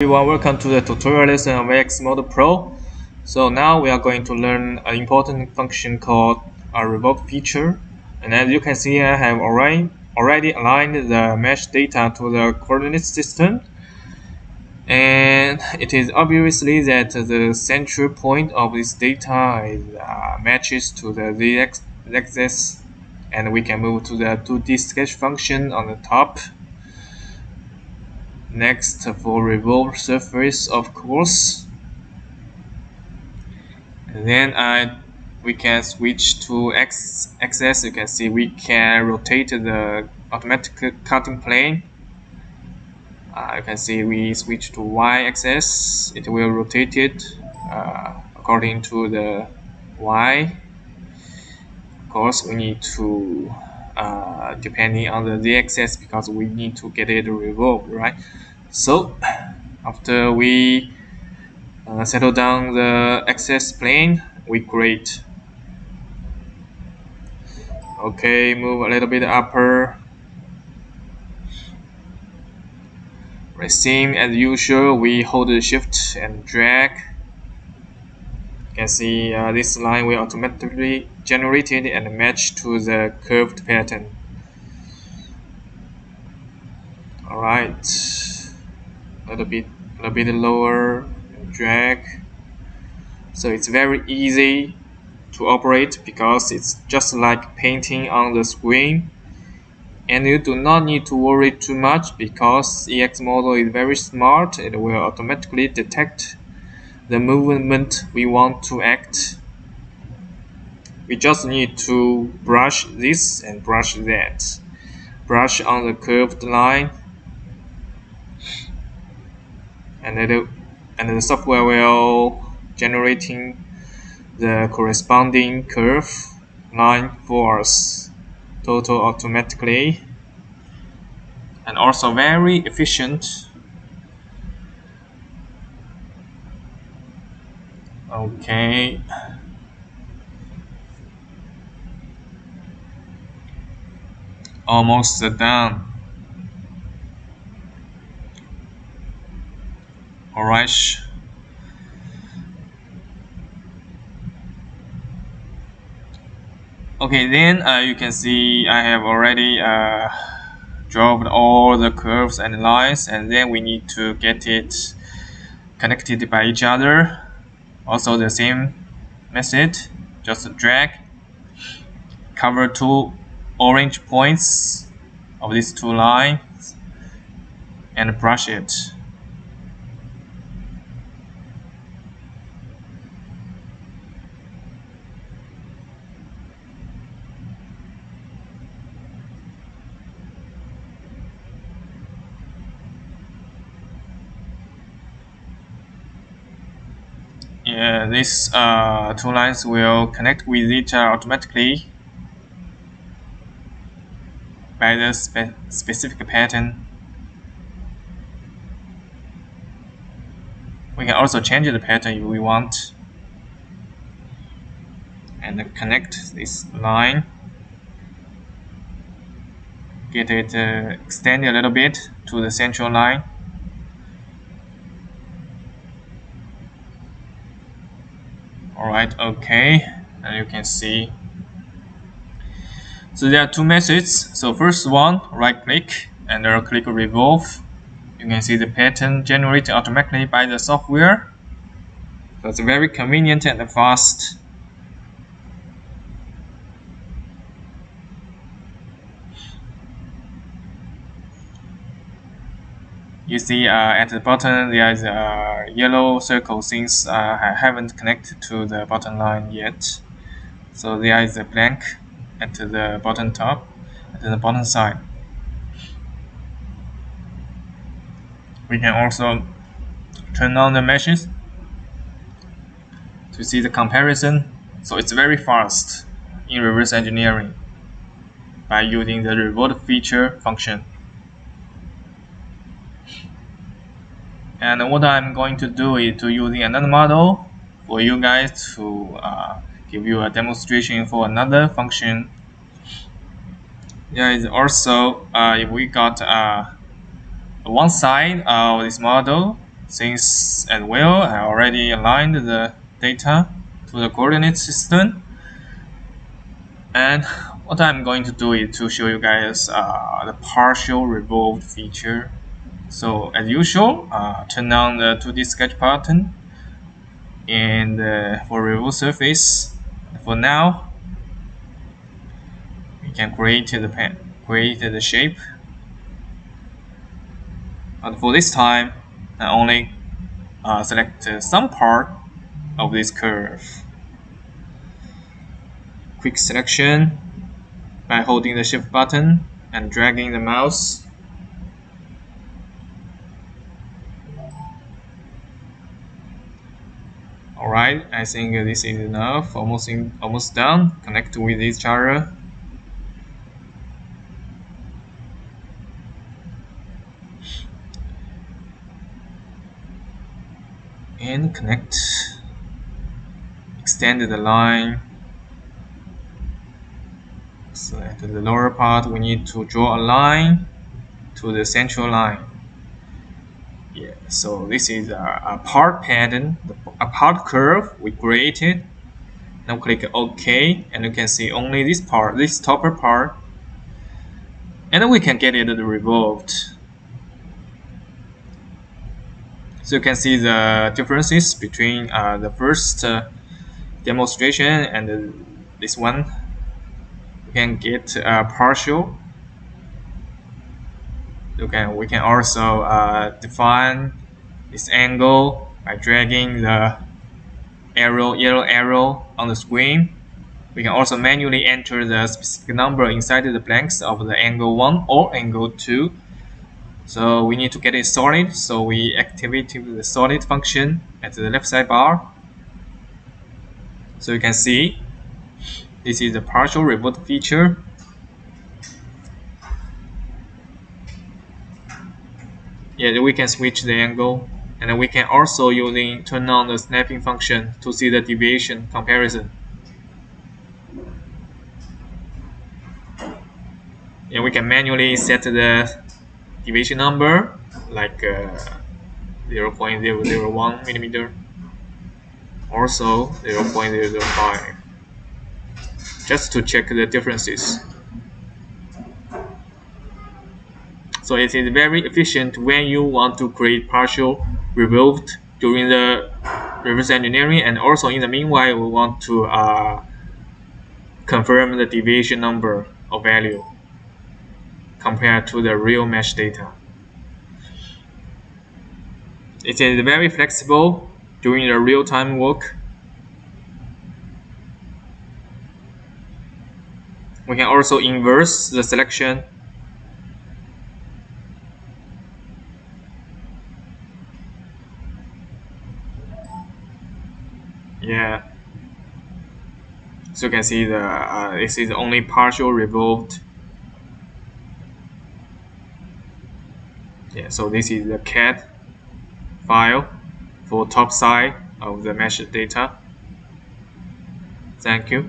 Everyone, welcome to the tutorial lesson of EXModel Pro. So now we are going to learn an important function called a Revolve Feature. And as you can see, I have already aligned the mesh data to the coordinate system. And it is obviously that the central point of this data is, matches to the z-axis. And we can move to the 2D sketch function on the top. Next, for revolve surface, of course, and then we can switch to x-axis. You can see we can rotate the automatic cutting plane. You can see we switch to y-axis. It will rotate it according to the y. Of course, we need to depending on the z-axis because we need to get it revolved, right? So after we settle down the axis plane, we create. Okay, move a little bit upper. Same as usual, we hold the shift and drag. You can see this line will automatically generated and match to the curved pattern. Alright, a little bit lower, drag. So it's very easy to operate because it's just like painting on the screen, and you do not need to worry too much because EXModel is very smart. It will automatically detect the movement we want to act. We just need to brush this and brush that. Brush on the curved line, and the software will generating the corresponding curve line for us total automatically, and also very efficient. Okay, almost done. Alright, okay, then you can see I have already dropped all the curves and lines, and then we need to get it connected by each other. Also the same method, just drag, cover two orange points of these two lines and brush it. Yeah, these two lines will connect with each other automatically by the specific pattern. We can also change the pattern if we want, and connect this line. Get it extended a little bit to the central line. Alright, okay, and you can see. So there are two methods. So first one, right click and click revolve. You can see the pattern generated automatically by the software. So it's very convenient and fast. You see at the bottom there is a yellow circle since I haven't connected to the bottom line yet. So there is a blank at the bottom top, at the bottom side. We can also turn on the meshes to see the comparison. So it's very fast in reverse engineering by using the Revolve Feature function. And what I'm going to do is to using another model for you guys to give you a demonstration for another function. There is also if we got one side of this model, Since as well, I already aligned the data to the coordinate system. And what I'm going to do is to show you guys the partial revolved feature. So as usual, turn on the 2D sketch button, and for revolve surface, for now, we can create the shape. But for this time, I only select some part of this curve. Quick selection by holding the shift button and dragging the mouse. Alright, I think this is enough. Almost done. Connect with each other. And connect. Extend the line. So at the lower part, we need to draw a line to the central line. Yeah, so this is a part pattern, a part curve we created. Now click OK, and you can see only this part, this topper part, and then we can get it revolved. So you can see the differences between the first demonstration and this one. We can get partial. We can also define this angle by dragging the yellow arrow on the screen. We can also manually enter the specific number inside the blanks of the angle 1 or angle 2. So we need to get it solid, so we activate the solid function at the left sidebar. So you can see this is the partial revolve feature. Yeah, we can switch the angle, and then we can also turn on the snapping function to see the deviation comparison. Yeah, we can manually set the deviation number like 0.001 millimeter, also 0.005, just to check the differences. So it is very efficient when you want to create partial revolved during the reverse engineering, and also in the meanwhile we want to confirm the deviation number or value compared to the real mesh data. It is very flexible during the real-time work. We can also inverse the selection. Yeah. So you can see this is only partial revolved. Yeah. So this is the CAD file for top side of the mesh data. Thank you.